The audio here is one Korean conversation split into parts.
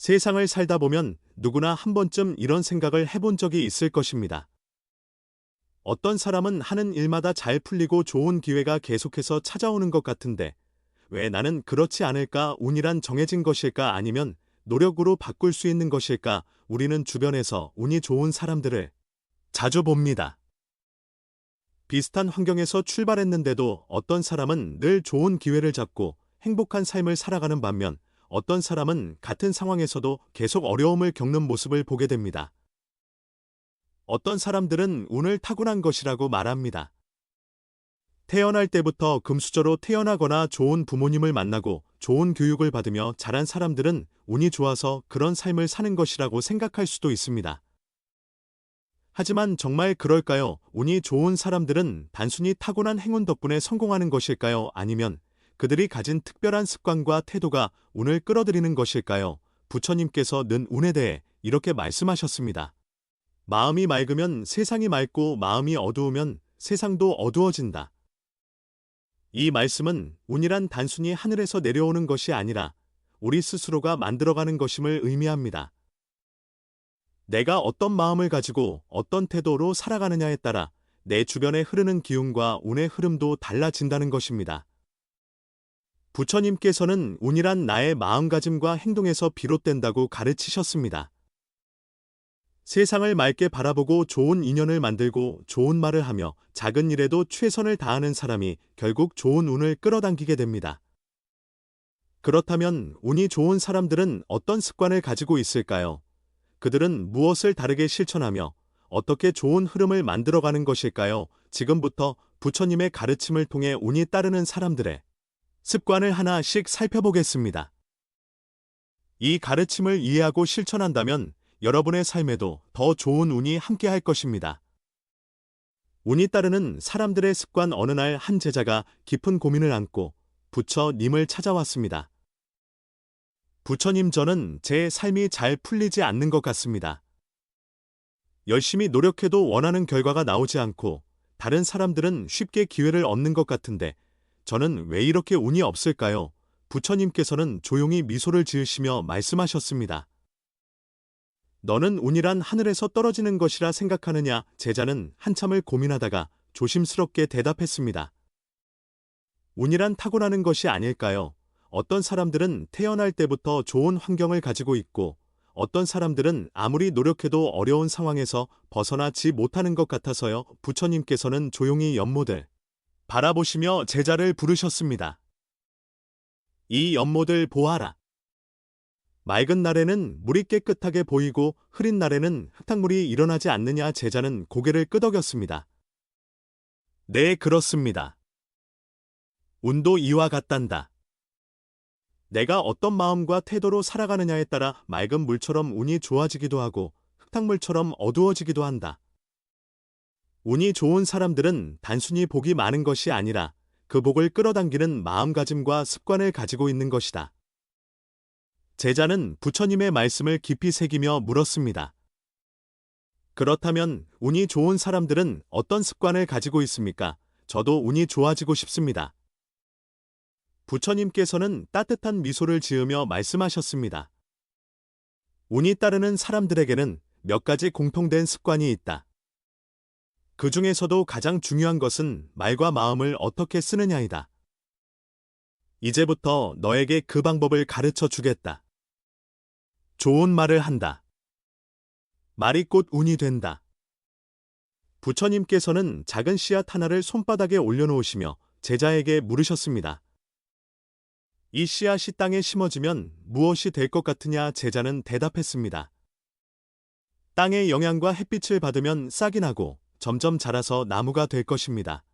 세상을 살다 보면 누구나 한 번쯤 이런 생각을 해본 적이 있을 것입니다. 어떤 사람은 하는 일마다 잘 풀리고 좋은 기회가 계속해서 찾아오는 것 같은데 왜 나는 그렇지 않을까? 운이란 정해진 것일까? 아니면 노력으로 바꿀 수 있는 것일까? 우리는 주변에서 운이 좋은 사람들을 자주 봅니다. 비슷한 환경에서 출발했는데도 어떤 사람은 늘 좋은 기회를 잡고 행복한 삶을 살아가는 반면 어떤 사람은 같은 상황에서도 계속 어려움을 겪는 모습을 보게 됩니다. 어떤 사람들은 운을 타고난 것이라고 말합니다. 태어날 때부터 금수저로 태어나거나 좋은 부모님을 만나고 좋은 교육을 받으며 자란 사람들은 운이 좋아서 그런 삶을 사는 것이라고 생각할 수도 있습니다. 하지만 정말 그럴까요? 운이 좋은 사람들은 단순히 타고난 행운 덕분에 성공하는 것일까요? 아니면 그들이 가진 특별한 습관과 태도가 운을 끌어들이는 것일까요? 부처님께서 는 운에 대해 이렇게 말씀하셨습니다. 마음이 맑으면 세상이 맑고 마음이 어두우면 세상도 어두워진다. 이 말씀은 운이란 단순히 하늘에서 내려오는 것이 아니라 우리 스스로가 만들어가는 것임을 의미합니다. 내가 어떤 마음을 가지고 어떤 태도로 살아가느냐에 따라 내 주변에 흐르는 기운과 운의 흐름도 달라진다는 것입니다. 부처님께서는 운이란 나의 마음가짐과 행동에서 비롯된다고 가르치셨습니다. 세상을 맑게 바라보고 좋은 인연을 만들고 좋은 말을 하며 작은 일에도 최선을 다하는 사람이 결국 좋은 운을 끌어당기게 됩니다. 그렇다면 운이 좋은 사람들은 어떤 습관을 가지고 있을까요? 그들은 무엇을 다르게 실천하며 어떻게 좋은 흐름을 만들어가는 것일까요? 지금부터 부처님의 가르침을 통해 운이 따르는 사람들의 습관을 하나씩 살펴보겠습니다. 이 가르침을 이해하고 실천한다면 여러분의 삶에도 더 좋은 운이 함께할 것입니다. 운이 따르는 사람들의 습관. 어느 날 한 제자가 깊은 고민을 안고 부처님을 찾아왔습니다. 부처님, 저는 제 삶이 잘 풀리지 않는 것 같습니다. 열심히 노력해도 원하는 결과가 나오지 않고 다른 사람들은 쉽게 기회를 얻는 것 같은데 저는 왜 이렇게 운이 없을까요? 부처님께서는 조용히 미소를 지으시며 말씀하셨습니다. 너는 운이란 하늘에서 떨어지는 것이라 생각하느냐? 제자는 한참을 고민하다가 조심스럽게 대답했습니다. 운이란 타고나는 것이 아닐까요? 어떤 사람들은 태어날 때부터 좋은 환경을 가지고 있고 어떤 사람들은 아무리 노력해도 어려운 상황에서 벗어나지 못하는 것 같아서요. 부처님께서는 조용히 연못을 바라보시며 제자를 부르셨습니다. 이 연못을 보아라. 맑은 날에는 물이 깨끗하게 보이고 흐린 날에는 흙탕물이 일어나지 않느냐? 제자는 고개를 끄덕였습니다. 네, 그렇습니다. 운도 이와 같단다. 내가 어떤 마음과 태도로 살아가느냐에 따라 맑은 물처럼 운이 좋아지기도 하고 흙탕물처럼 어두워지기도 한다. 운이 좋은 사람들은 단순히 복이 많은 것이 아니라 그 복을 끌어당기는 마음가짐과 습관을 가지고 있는 것이다. 제자는 부처님의 말씀을 깊이 새기며 물었습니다. 그렇다면 운이 좋은 사람들은 어떤 습관을 가지고 있습니까? 저도 운이 좋아지고 싶습니다. 부처님께서는 따뜻한 미소를 지으며 말씀하셨습니다. 운이 따르는 사람들에게는 몇 가지 공통된 습관이 있다. 그 중에서도 가장 중요한 것은 말과 마음을 어떻게 쓰느냐이다. 이제부터 너에게 그 방법을 가르쳐 주겠다. 좋은 말을 한다. 말이 곧 운이 된다. 부처님께서는 작은 씨앗 하나를 손바닥에 올려놓으시며 제자에게 물으셨습니다. 이 씨앗이 땅에 심어지면 무엇이 될 것 같으냐? 제자는 대답했습니다. 땅의 영양과 햇빛을 받으면 싹이 나고 점점 자라서 나무가 될 것입니다.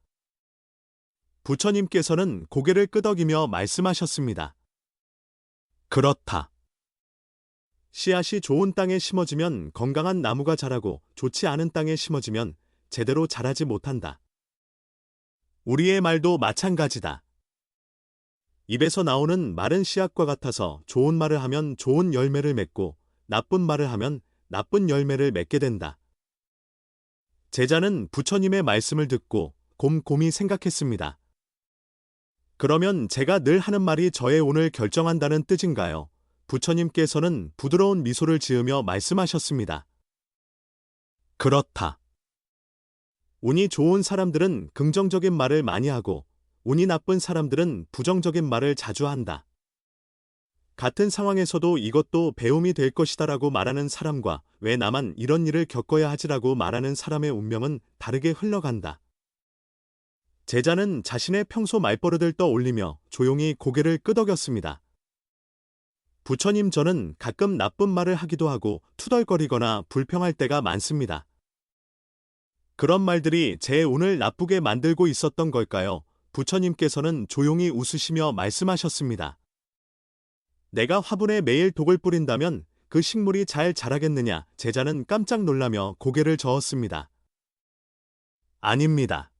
부처님께서는 고개를 끄덕이며 말씀하셨습니다. 그렇다. 씨앗이 좋은 땅에 심어지면 건강한 나무가 자라고 좋지 않은 땅에 심어지면 제대로 자라지 못한다. 우리의 말도 마찬가지다. 입에서 나오는 마른 씨앗과 같아서 좋은 말을 하면 좋은 열매를 맺고 나쁜 말을 하면 나쁜 열매를 맺게 된다. 제자는 부처님의 말씀을 듣고 곰곰이 생각했습니다. 그러면 제가 늘 하는 말이 저의 운을 결정한다는 뜻인가요? 부처님께서는 부드러운 미소를 지으며 말씀하셨습니다. 그렇다. 운이 좋은 사람들은 긍정적인 말을 많이 하고, 운이 나쁜 사람들은 부정적인 말을 자주 한다. 같은 상황에서도 이것도 배움이 될 것이다라고 말하는 사람과 왜 나만 이런 일을 겪어야 하지라고 말하는 사람의 운명은 다르게 흘러간다. 제자는 자신의 평소 말버릇을 떠올리며 조용히 고개를 끄덕였습니다. 부처님, 저는 가끔 나쁜 말을 하기도 하고 투덜거리거나 불평할 때가 많습니다. 그런 말들이 제 운을 나쁘게 만들고 있었던 걸까요? 부처님께서는 조용히 웃으시며 말씀하셨습니다. 내가 화분에 매일 독을 뿌린다면 그 식물이 잘 자라겠느냐? 제자는 깜짝 놀라며 고개를 저었습니다. 아닙니다.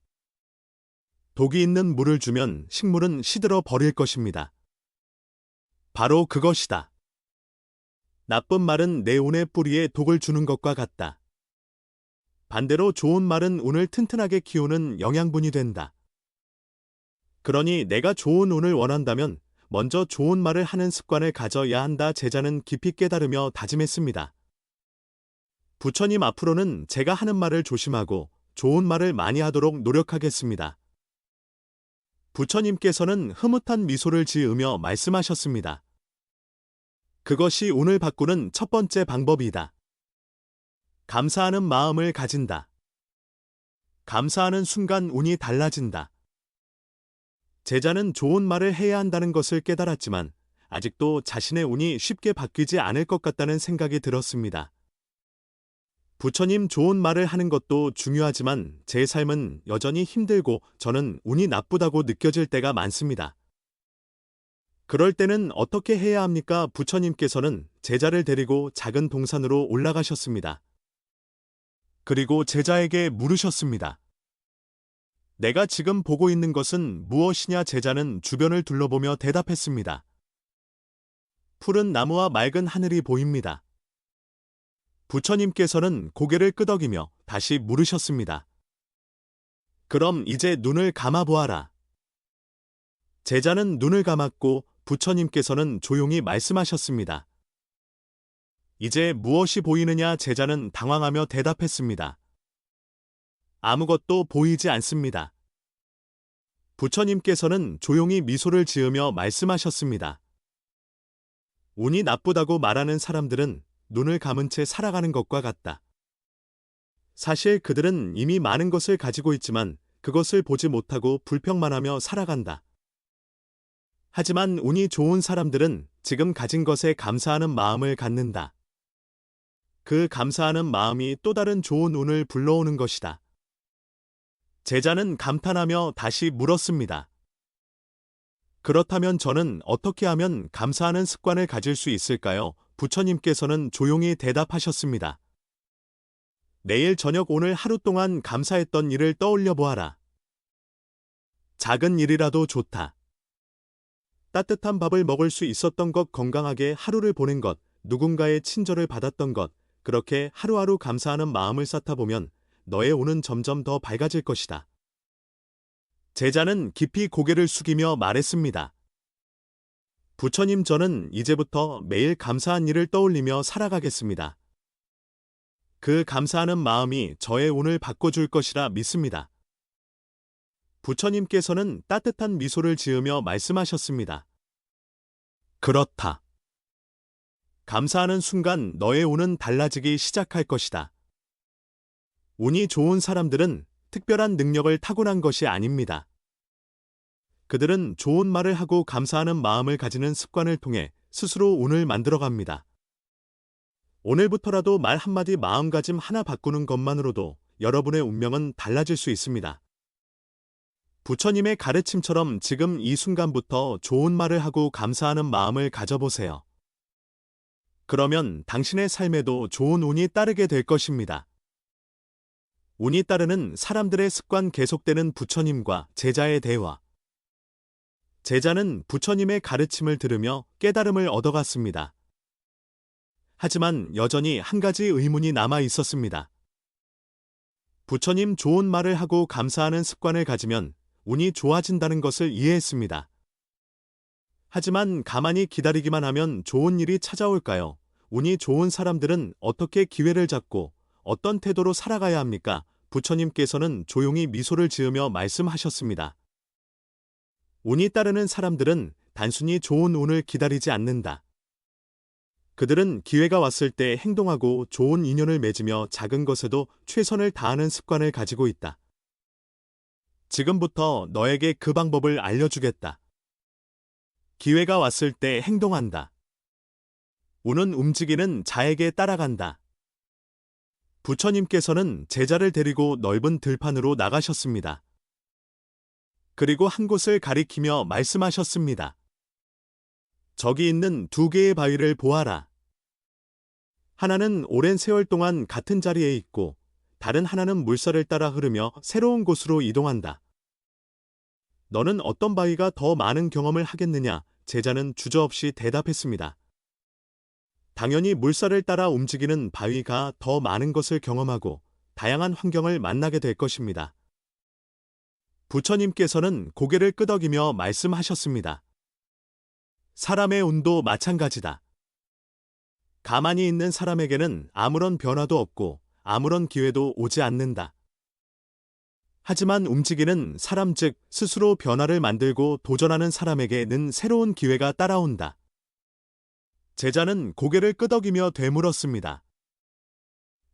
독이 있는 물을 주면 식물은 시들어 버릴 것입니다. 바로 그것이다. 나쁜 말은 내 운의 뿌리에 독을 주는 것과 같다. 반대로 좋은 말은 운을 튼튼하게 키우는 영양분이 된다. 그러니 내가 좋은 운을 원한다면 먼저 좋은 말을 하는 습관을 가져야 한다. 제자는 깊이 깨달으며 다짐했습니다. 부처님, 앞으로는 제가 하는 말을 조심하고 좋은 말을 많이 하도록 노력하겠습니다. 부처님께서는 흐뭇한 미소를 지으며 말씀하셨습니다. 그것이 운을 바꾸는 첫 번째 방법이다. 감사하는 마음을 가진다. 감사하는 순간 운이 달라진다. 제자는 좋은 말을 해야 한다는 것을 깨달았지만 아직도 자신의 운이 쉽게 바뀌지 않을 것 같다는 생각이 들었습니다. 부처님, 좋은 말을 하는 것도 중요하지만 제 삶은 여전히 힘들고 저는 운이 나쁘다고 느껴질 때가 많습니다. 그럴 때는 어떻게 해야 합니까? 부처님께서는 제자를 데리고 작은 동산으로 올라가셨습니다. 그리고 제자에게 물으셨습니다. 내가 지금 보고 있는 것은 무엇이냐? 제자는 주변을 둘러보며 대답했습니다. 푸른 나무와 맑은 하늘이 보입니다. 부처님께서는 고개를 끄덕이며 다시 물으셨습니다. 그럼 이제 눈을 감아보아라. 제자는 눈을 감았고 부처님께서는 조용히 말씀하셨습니다. 이제 무엇이 보이느냐? 제자는 당황하며 대답했습니다. 아무것도 보이지 않습니다. 부처님께서는 조용히 미소를 지으며 말씀하셨습니다. 운이 나쁘다고 말하는 사람들은 눈을 감은 채 살아가는 것과 같다. 사실 그들은 이미 많은 것을 가지고 있지만 그것을 보지 못하고 불평만 하며 살아간다. 하지만 운이 좋은 사람들은 지금 가진 것에 감사하는 마음을 갖는다. 그 감사하는 마음이 또 다른 좋은 운을 불러오는 것이다. 제자는 감탄하며 다시 물었습니다. 그렇다면 저는 어떻게 하면 감사하는 습관을 가질 수 있을까요? 부처님께서는 조용히 대답하셨습니다. 내일 저녁 오늘 하루 동안 감사했던 일을 떠올려 보아라. 작은 일이라도 좋다. 따뜻한 밥을 먹을 수 있었던 것, 건강하게 하루를 보낸 것, 누군가의 친절을 받았던 것, 그렇게 하루하루 감사하는 마음을 쌓다 보면 너의 운은 점점 더 밝아질 것이다. 제자는 깊이 고개를 숙이며 말했습니다. 부처님, 저는 이제부터 매일 감사한 일을 떠올리며 살아가겠습니다. 그 감사하는 마음이 저의 운을 바꿔줄 것이라 믿습니다. 부처님께서는 따뜻한 미소를 지으며 말씀하셨습니다. 그렇다. 감사하는 순간 너의 운은 달라지기 시작할 것이다. 운이 좋은 사람들은 특별한 능력을 타고난 것이 아닙니다. 그들은 좋은 말을 하고 감사하는 마음을 가지는 습관을 통해 스스로 운을 만들어갑니다. 오늘부터라도 말 한마디, 마음가짐 하나 바꾸는 것만으로도 여러분의 운명은 달라질 수 있습니다. 부처님의 가르침처럼 지금 이 순간부터 좋은 말을 하고 감사하는 마음을 가져보세요. 그러면 당신의 삶에도 좋은 운이 따르게 될 것입니다. 운이 따르는 사람들의 습관. 계속되는 부처님과 제자의 대화. 제자는 부처님의 가르침을 들으며 깨달음을 얻어갔습니다. 하지만 여전히 한 가지 의문이 남아 있었습니다. 부처님, 좋은 말을 하고 감사하는 습관을 가지면 운이 좋아진다는 것을 이해했습니다. 하지만 가만히 기다리기만 하면 좋은 일이 찾아올까요? 운이 좋은 사람들은 어떻게 기회를 잡고 어떤 태도로 살아가야 합니까? 부처님께서는 조용히 미소를 지으며 말씀하셨습니다. 운이 따르는 사람들은 단순히 좋은 운을 기다리지 않는다. 그들은 기회가 왔을 때 행동하고 좋은 인연을 맺으며 작은 것에도 최선을 다하는 습관을 가지고 있다. 지금부터 너에게 그 방법을 알려주겠다. 기회가 왔을 때 행동한다. 운은 움직이는 자에게 따라간다. 부처님께서는 제자를 데리고 넓은 들판으로 나가셨습니다. 그리고 한 곳을 가리키며 말씀하셨습니다. 저기 있는 두 개의 바위를 보아라. 하나는 오랜 세월 동안 같은 자리에 있고 다른 하나는 물살을 따라 흐르며 새로운 곳으로 이동한다. 너는 어떤 바위가 더 많은 경험을 하겠느냐? 제자는 주저없이 대답했습니다. 당연히 물살을 따라 움직이는 바위가 더 많은 것을 경험하고 다양한 환경을 만나게 될 것입니다. 부처님께서는 고개를 끄덕이며 말씀하셨습니다. 사람의 운도 마찬가지다. 가만히 있는 사람에게는 아무런 변화도 없고 아무런 기회도 오지 않는다. 하지만 움직이는 사람 즉 스스로 변화를 만들고 도전하는 사람에게는 새로운 기회가 따라온다. 제자는 고개를 끄덕이며 되물었습니다.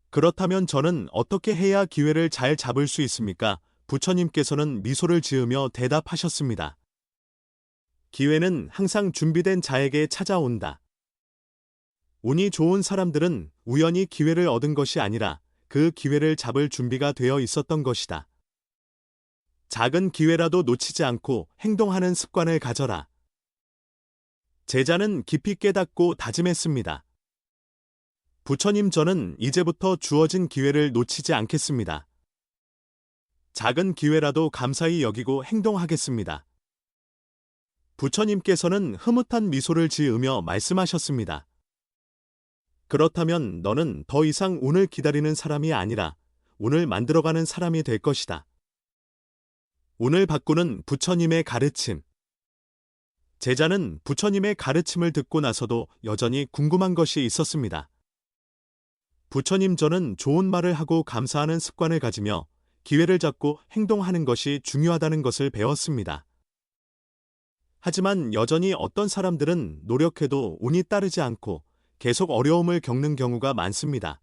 그렇다면 저는 어떻게 해야 기회를 잘 잡을 수 있습니까? 부처님께서는 미소를 지으며 대답하셨습니다. 기회는 항상 준비된 자에게 찾아온다. 운이 좋은 사람들은 우연히 기회를 얻은 것이 아니라 그 기회를 잡을 준비가 되어 있었던 것이다. 작은 기회라도 놓치지 않고 행동하는 습관을 가져라. 제자는 깊이 깨닫고 다짐했습니다. 부처님, 저는 이제부터 주어진 기회를 놓치지 않겠습니다. 작은 기회라도 감사히 여기고 행동하겠습니다. 부처님께서는 흐뭇한 미소를 지으며 말씀하셨습니다. 그렇다면 너는 더 이상 운을 기다리는 사람이 아니라 운을 만들어가는 사람이 될 것이다. 운을 바꾸는 부처님의 가르침. 제자는 부처님의 가르침을 듣고 나서도 여전히 궁금한 것이 있었습니다. 부처님, 저는 좋은 말을 하고 감사하는 습관을 가지며 기회를 잡고 행동하는 것이 중요하다는 것을 배웠습니다. 하지만 여전히 어떤 사람들은 노력해도 운이 따르지 않고 계속 어려움을 겪는 경우가 많습니다.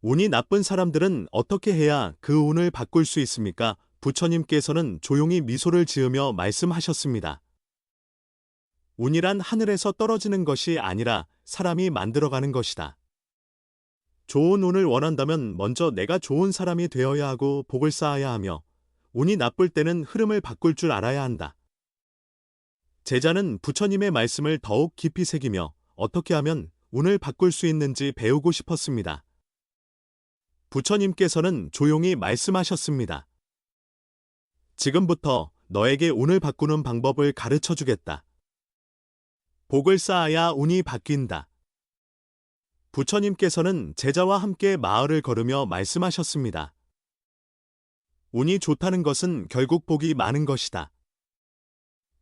운이 나쁜 사람들은 어떻게 해야 그 운을 바꿀 수 있습니까? 부처님께서는 조용히 미소를 지으며 말씀하셨습니다. 운이란 하늘에서 떨어지는 것이 아니라 사람이 만들어가는 것이다. 좋은 운을 원한다면 먼저 내가 좋은 사람이 되어야 하고 복을 쌓아야 하며 운이 나쁠 때는 흐름을 바꿀 줄 알아야 한다. 제자는 부처님의 말씀을 더욱 깊이 새기며 어떻게 하면 운을 바꿀 수 있는지 배우고 싶었습니다. 부처님께서는 조용히 말씀하셨습니다. 지금부터 너에게 운을 바꾸는 방법을 가르쳐 주겠다. 복을 쌓아야 운이 바뀐다. 부처님께서는 제자와 함께 마을을 걸으며 말씀하셨습니다. 운이 좋다는 것은 결국 복이 많은 것이다.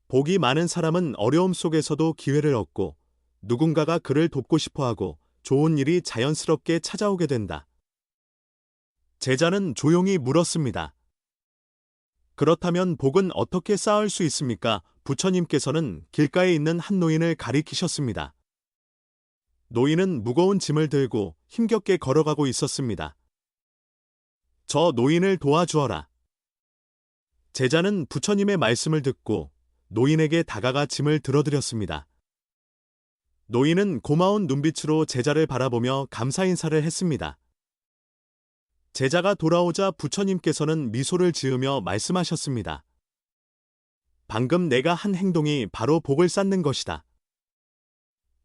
복이 많은 사람은 어려움 속에서도 기회를 얻고 누군가가 그를 돕고 싶어하고 좋은 일이 자연스럽게 찾아오게 된다. 제자는 조용히 물었습니다. 그렇다면 복은 어떻게 쌓을 수 있습니까? 부처님께서는 길가에 있는 한 노인을 가리키셨습니다. 노인은 무거운 짐을 들고 힘겹게 걸어가고 있었습니다. 저 노인을 도와주어라. 제자는 부처님의 말씀을 듣고 노인에게 다가가 짐을 들어드렸습니다. 노인은 고마운 눈빛으로 제자를 바라보며 감사 인사를 했습니다. 제자가 돌아오자 부처님께서는 미소를 지으며 말씀하셨습니다. 방금 내가 한 행동이 바로 복을 쌓는 것이다.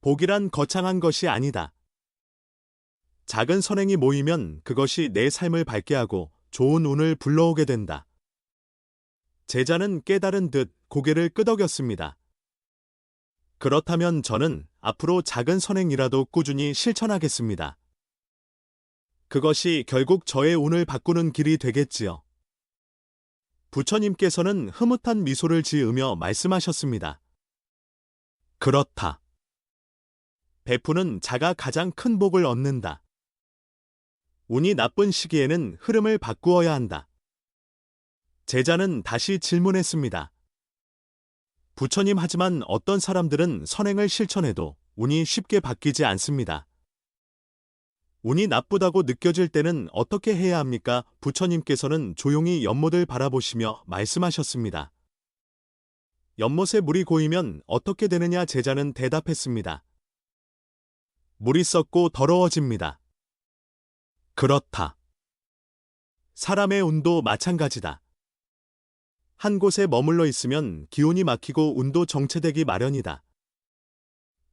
복이란 거창한 것이 아니다. 작은 선행이 모이면 그것이 내 삶을 밝게 하고 좋은 운을 불러오게 된다. 제자는 깨달은 듯 고개를 끄덕였습니다. 그렇다면 저는 앞으로 작은 선행이라도 꾸준히 실천하겠습니다. 그것이 결국 저의 운을 바꾸는 길이 되겠지요. 부처님께서는 흐뭇한 미소를 지으며 말씀하셨습니다. 그렇다. 베푸는 자가 가장 큰 복을 얻는다. 운이 나쁜 시기에는 흐름을 바꾸어야 한다. 제자는 다시 질문했습니다. 부처님, 하지만 어떤 사람들은 선행을 실천해도 운이 쉽게 바뀌지 않습니다. 운이 나쁘다고 느껴질 때는 어떻게 해야 합니까? 부처님께서는 조용히 연못을 바라보시며 말씀하셨습니다. 연못에 물이 고이면 어떻게 되느냐? 제자는 대답했습니다. 물이 썩고 더러워집니다. 그렇다. 사람의 운도 마찬가지다. 한 곳에 머물러 있으면 기운이 막히고 운도 정체되기 마련이다.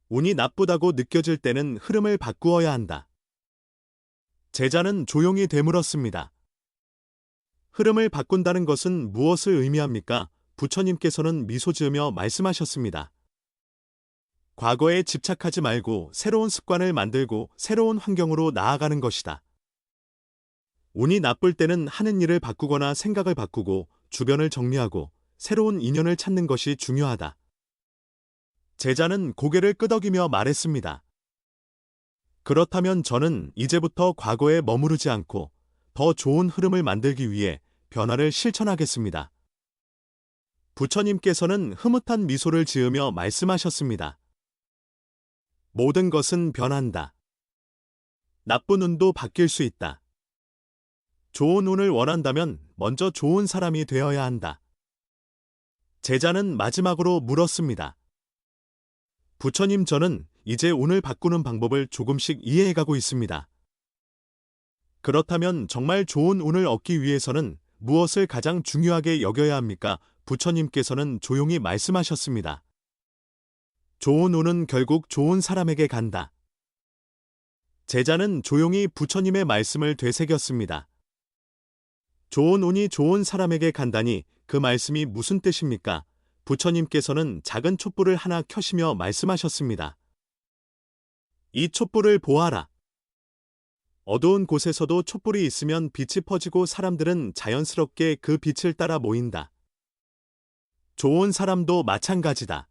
운이 나쁘다고 느껴질 때는 흐름을 바꾸어야 한다. 제자는 조용히 되물었습니다. 흐름을 바꾼다는 것은 무엇을 의미합니까? 부처님께서는 미소 지으며 말씀하셨습니다. 과거에 집착하지 말고 새로운 습관을 만들고 새로운 환경으로 나아가는 것이다. 운이 나쁠 때는 하는 일을 바꾸거나 생각을 바꾸고 주변을 정리하고 새로운 인연을 찾는 것이 중요하다. 제자는 고개를 끄덕이며 말했습니다. 그렇다면 저는 이제부터 과거에 머무르지 않고 더 좋은 흐름을 만들기 위해 변화를 실천하겠습니다. 부처님께서는 흐뭇한 미소를 지으며 말씀하셨습니다. 모든 것은 변한다. 나쁜 운도 바뀔 수 있다. 좋은 운을 원한다면 먼저 좋은 사람이 되어야 한다. 제자는 마지막으로 물었습니다. 부처님, 저는 이제 운을 바꾸는 방법을 조금씩 이해해가고 있습니다. 그렇다면 정말 좋은 운을 얻기 위해서는 무엇을 가장 중요하게 여겨야 합니까? 부처님께서는 조용히 말씀하셨습니다. 좋은 운은 결국 좋은 사람에게 간다. 제자는 조용히 부처님의 말씀을 되새겼습니다. 좋은 운이 좋은 사람에게 간다니 그 말씀이 무슨 뜻입니까? 부처님께서는 작은 촛불을 하나 켜시며 말씀하셨습니다. 이 촛불을 보아라. 어두운 곳에서도 촛불이 있으면 빛이 퍼지고 사람들은 자연스럽게 그 빛을 따라 모인다. 좋은 사람도 마찬가지다.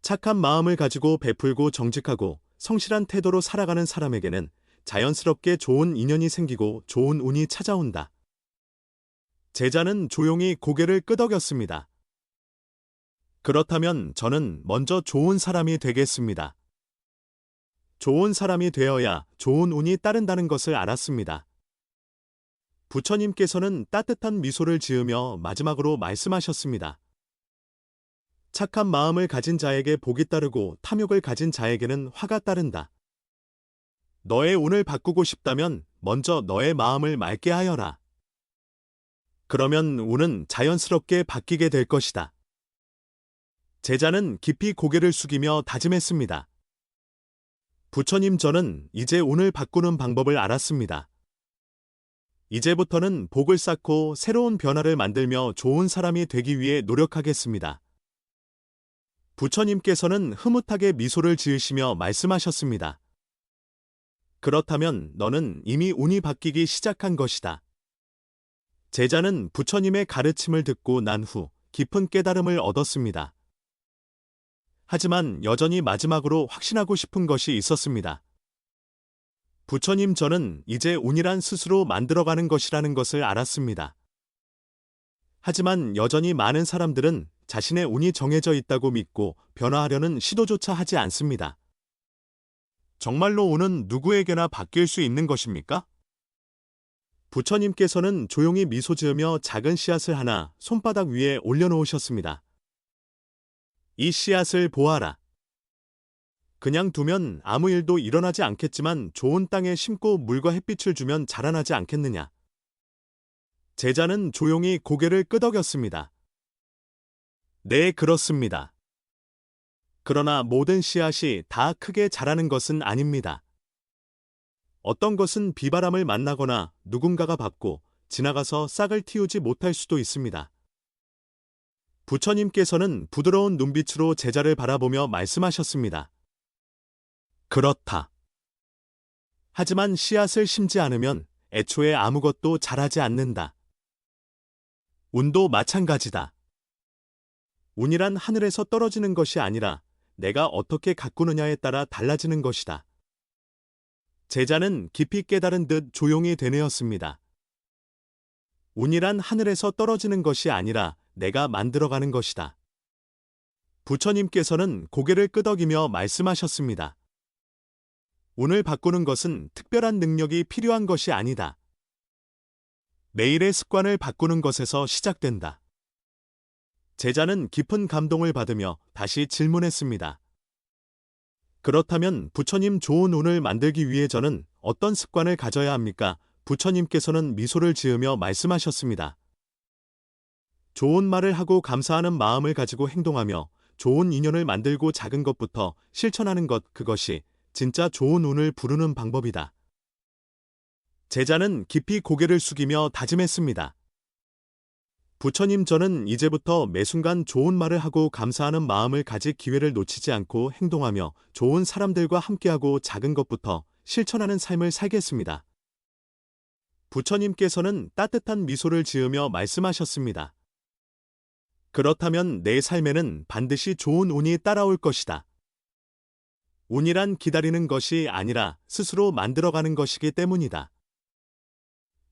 착한 마음을 가지고 베풀고 정직하고 성실한 태도로 살아가는 사람에게는 자연스럽게 좋은 인연이 생기고 좋은 운이 찾아온다. 제자는 조용히 고개를 끄덕였습니다. 그렇다면 저는 먼저 좋은 사람이 되겠습니다. 좋은 사람이 되어야 좋은 운이 따른다는 것을 알았습니다. 부처님께서는 따뜻한 미소를 지으며 마지막으로 말씀하셨습니다. 착한 마음을 가진 자에게 복이 따르고 탐욕을 가진 자에게는 화가 따른다. 너의 운을 바꾸고 싶다면 먼저 너의 마음을 맑게 하여라. 그러면 운은 자연스럽게 바뀌게 될 것이다. 제자는 깊이 고개를 숙이며 다짐했습니다. 부처님, 저는 이제 운을 바꾸는 방법을 알았습니다. 이제부터는 복을 쌓고 새로운 변화를 만들며 좋은 사람이 되기 위해 노력하겠습니다. 부처님께서는 흐뭇하게 미소를 지으시며 말씀하셨습니다. 그렇다면 너는 이미 운이 바뀌기 시작한 것이다. 제자는 부처님의 가르침을 듣고 난 후 깊은 깨달음을 얻었습니다. 하지만 여전히 마지막으로 확신하고 싶은 것이 있었습니다. 부처님, 저는 이제 운이란 스스로 만들어가는 것이라는 것을 알았습니다. 하지만 여전히 많은 사람들은 자신의 운이 정해져 있다고 믿고 변화하려는 시도조차 하지 않습니다. 정말로 운은 누구에게나 바뀔 수 있는 것입니까? 부처님께서는 조용히 미소 지으며 작은 씨앗을 하나 손바닥 위에 올려놓으셨습니다. 이 씨앗을 보아라. 그냥 두면 아무 일도 일어나지 않겠지만 좋은 땅에 심고 물과 햇빛을 주면 자라나지 않겠느냐. 제자는 조용히 고개를 끄덕였습니다. 네, 그렇습니다. 그러나 모든 씨앗이 다 크게 자라는 것은 아닙니다. 어떤 것은 비바람을 만나거나 누군가가 밟고 지나가서 싹을 틔우지 못할 수도 있습니다. 부처님께서는 부드러운 눈빛으로 제자를 바라보며 말씀하셨습니다. 그렇다. 하지만 씨앗을 심지 않으면 애초에 아무것도 자라지 않는다. 운도 마찬가지다. 운이란 하늘에서 떨어지는 것이 아니라 내가 어떻게 가꾸느냐에 따라 달라지는 것이다. 제자는 깊이 깨달은 듯 조용히 되뇌었습니다. 운이란 하늘에서 떨어지는 것이 아니라 내가 만들어가는 것이다. 부처님께서는 고개를 끄덕이며 말씀하셨습니다. 운을 바꾸는 것은 특별한 능력이 필요한 것이 아니다. 매일의 습관을 바꾸는 것에서 시작된다. 제자는 깊은 감동을 받으며 다시 질문했습니다. 그렇다면 부처님 좋은 운을 만들기 위해 저는 어떤 습관을 가져야 합니까? 부처님께서는 미소를 지으며 말씀하셨습니다. 좋은 말을 하고 감사하는 마음을 가지고 행동하며 좋은 인연을 만들고 작은 것부터 실천하는 것, 그것이 진짜 좋은 운을 부르는 방법이다. 제자는 깊이 고개를 숙이며 다짐했습니다. 부처님, 저는 이제부터 매 순간 좋은 말을 하고 감사하는 마음을 가질 기회를 놓치지 않고 행동하며 좋은 사람들과 함께하고 작은 것부터 실천하는 삶을 살겠습니다. 부처님께서는 따뜻한 미소를 지으며 말씀하셨습니다. 그렇다면 내 삶에는 반드시 좋은 운이 따라올 것이다. 운이란 기다리는 것이 아니라 스스로 만들어가는 것이기 때문이다.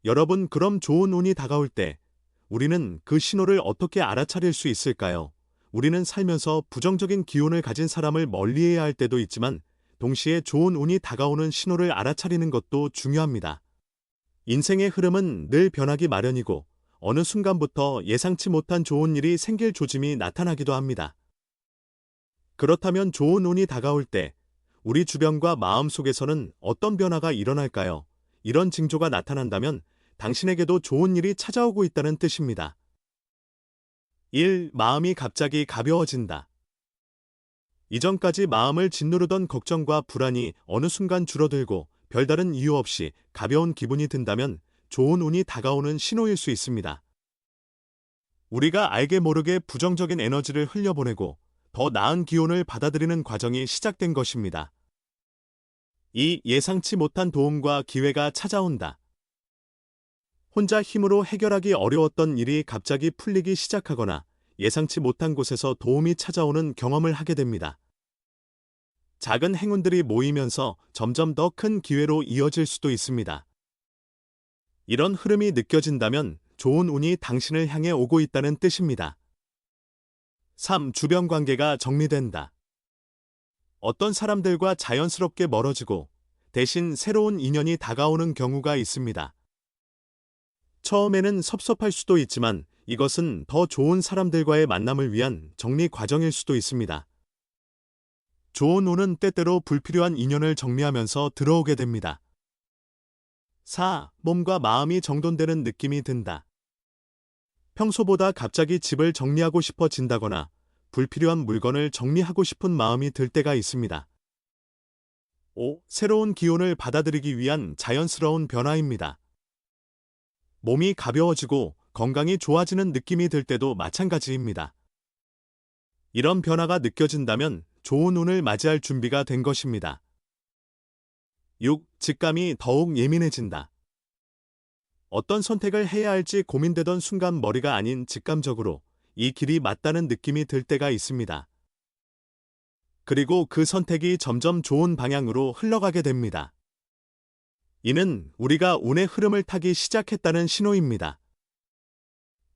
여러분, 그럼 좋은 운이 다가올 때 우리는 그 신호를 어떻게 알아차릴 수 있을까요? 우리는 살면서 부정적인 기운을 가진 사람을 멀리해야 할 때도 있지만 동시에 좋은 운이 다가오는 신호를 알아차리는 것도 중요합니다. 인생의 흐름은 늘 변하기 마련이고 어느 순간부터 예상치 못한 좋은 일이 생길 조짐이 나타나기도 합니다. 그렇다면 좋은 운이 다가올 때 우리 주변과 마음 속에서는 어떤 변화가 일어날까요? 이런 징조가 나타난다면 당신에게도 좋은 일이 찾아오고 있다는 뜻입니다. 1. 마음이 갑자기 가벼워진다. 이전까지 마음을 짓누르던 걱정과 불안이 어느 순간 줄어들고 별다른 이유 없이 가벼운 기분이 든다면 좋은 운이 다가오는 신호일 수 있습니다. 우리가 알게 모르게 부정적인 에너지를 흘려보내고 더 나은 기운을 받아들이는 과정이 시작된 것입니다. 2. 예상치 못한 도움과 기회가 찾아온다. 혼자 힘으로 해결하기 어려웠던 일이 갑자기 풀리기 시작하거나 예상치 못한 곳에서 도움이 찾아오는 경험을 하게 됩니다. 작은 행운들이 모이면서 점점 더 큰 기회로 이어질 수도 있습니다. 이런 흐름이 느껴진다면 좋은 운이 당신을 향해 오고 있다는 뜻입니다. 3. 주변 관계가 정리된다. 어떤 사람들과 자연스럽게 멀어지고 대신 새로운 인연이 다가오는 경우가 있습니다. 처음에는 섭섭할 수도 있지만 이것은 더 좋은 사람들과의 만남을 위한 정리 과정일 수도 있습니다. 좋은 운은 때때로 불필요한 인연을 정리하면서 들어오게 됩니다. 4. 몸과 마음이 정돈되는 느낌이 든다. 평소보다 갑자기 집을 정리하고 싶어진다거나 불필요한 물건을 정리하고 싶은 마음이 들 때가 있습니다. 5. 새로운 기운을 받아들이기 위한 자연스러운 변화입니다. 몸이 가벼워지고 건강이 좋아지는 느낌이 들 때도 마찬가지입니다. 이런 변화가 느껴진다면 좋은 운을 맞이할 준비가 된 것입니다. 6. 직감이 더욱 예민해진다. 어떤 선택을 해야 할지 고민되던 순간 머리가 아닌 직감적으로 이 길이 맞다는 느낌이 들 때가 있습니다. 그리고 그 선택이 점점 좋은 방향으로 흘러가게 됩니다. 이는 우리가 운의 흐름을 타기 시작했다는 신호입니다.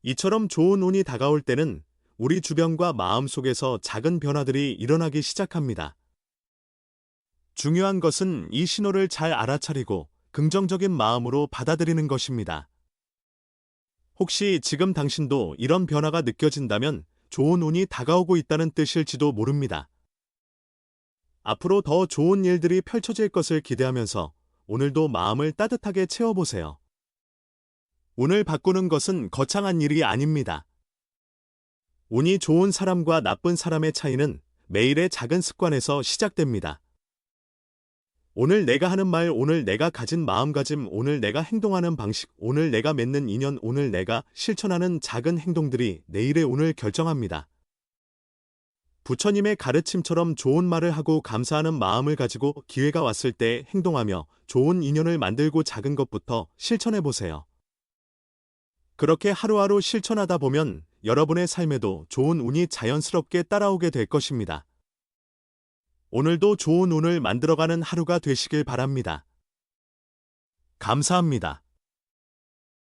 이처럼 좋은 운이 다가올 때는 우리 주변과 마음 속에서 작은 변화들이 일어나기 시작합니다. 중요한 것은 이 신호를 잘 알아차리고 긍정적인 마음으로 받아들이는 것입니다. 혹시 지금 당신도 이런 변화가 느껴진다면 좋은 운이 다가오고 있다는 뜻일지도 모릅니다. 앞으로 더 좋은 일들이 펼쳐질 것을 기대하면서 오늘도 마음을 따뜻하게 채워보세요. 운을 바꾸는 것은 거창한 일이 아닙니다. 운이 좋은 사람과 나쁜 사람의 차이는 매일의 작은 습관에서 시작됩니다. 오늘 내가 하는 말, 오늘 내가 가진 마음가짐, 오늘 내가 행동하는 방식, 오늘 내가 맺는 인연, 오늘 내가 실천하는 작은 행동들이 내일의 운을 결정합니다. 부처님의 가르침처럼 좋은 말을 하고 감사하는 마음을 가지고 기회가 왔을 때 행동하며 좋은 인연을 만들고 작은 것부터 실천해보세요. 그렇게 하루하루 실천하다 보면 여러분의 삶에도 좋은 운이 자연스럽게 따라오게 될 것입니다. 오늘도 좋은 운을 만들어가는 하루가 되시길 바랍니다. 감사합니다.